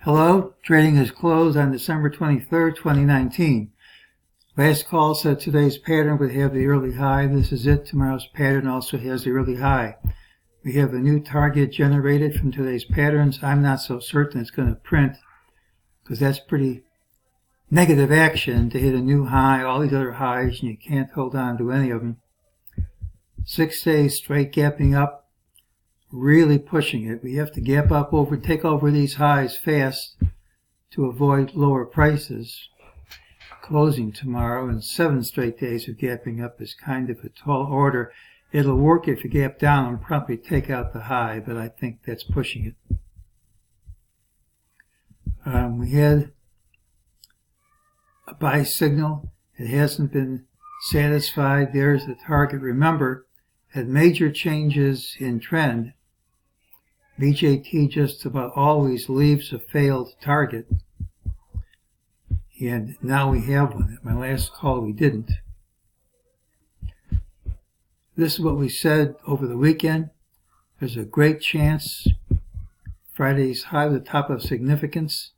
Hello, trading is closed on December 23rd, 2019. Last call said today's pattern would have the early high. This is it. Tomorrow's pattern also has the early high. We have a new target generated from today's patterns. I'm not so certain it's going to print because that's pretty negative action to hit a new high, all these other highs, and you can't hold on to any of them. 6 days straight gapping up. Really pushing it. We have to gap up take over these highs fast to avoid lower prices. Closing tomorrow, and 7 straight days of gapping up is kind of a tall order. It'll work if you gap down and probably take out the high, but I think that's pushing it. We had a buy signal. It hasn't been satisfied. There's the target. Remember, had major changes in trend, MEJT just about always leaves a failed target. And now we have one. At my last call we didn't. This is what we said over the weekend. There's a great chance Friday's high was the top of significance.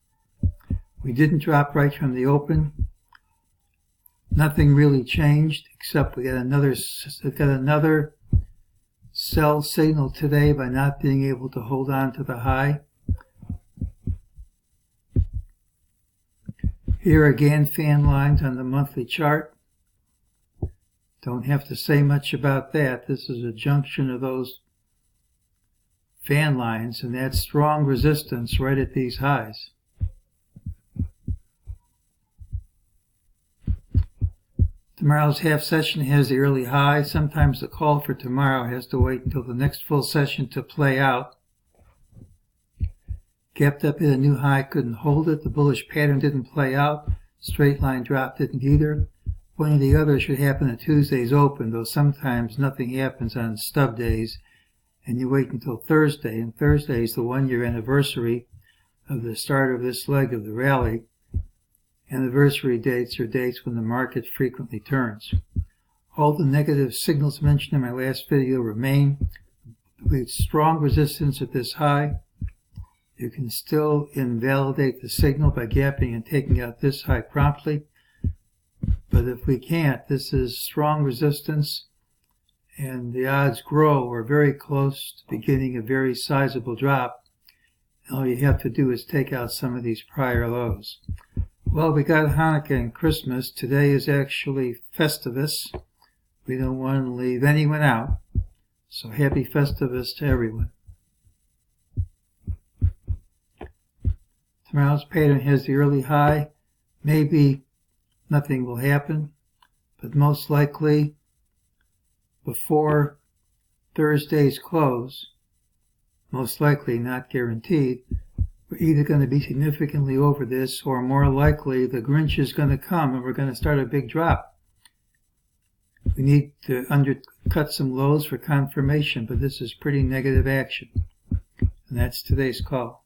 We didn't drop right from the open. Nothing really changed except we got another sell signal today by not being able to hold on to the high. Here again, fan lines on the monthly chart. Don't have to say much about that. This is a junction of those fan lines, and that's strong resistance right at these highs. Tomorrow's half session has the early high. Sometimes the call for tomorrow has to wait until the next full session to play out. Gapped up at a new high, couldn't hold it. The bullish pattern didn't play out. Straight line drop didn't either. One or the other should happen at Tuesday's open, though sometimes nothing happens on stub days, and you wait until Thursday. And Thursday is the 1-year anniversary of the start of this leg of the rally. Anniversary dates are dates when the market frequently turns. All the negative signals mentioned in my last video remain. With strong resistance at this high, you can still invalidate the signal by gapping and taking out this high promptly. But if we can't, this is strong resistance, and the odds grow. We're very close to beginning a very sizable drop. All you have to do is take out some of these prior lows. Well, we got Hanukkah and Christmas. Today is actually Festivus. We don't want to leave anyone out. So happy Festivus to everyone. Tomorrow's pattern has the early high. Maybe nothing will happen, but most likely before Thursday's close, most likely, not guaranteed, we're either going to be significantly over this, or more likely the Grinch is going to come and we're going to start a big drop. We need to undercut some lows for confirmation, but this is pretty negative action. And that's today's call.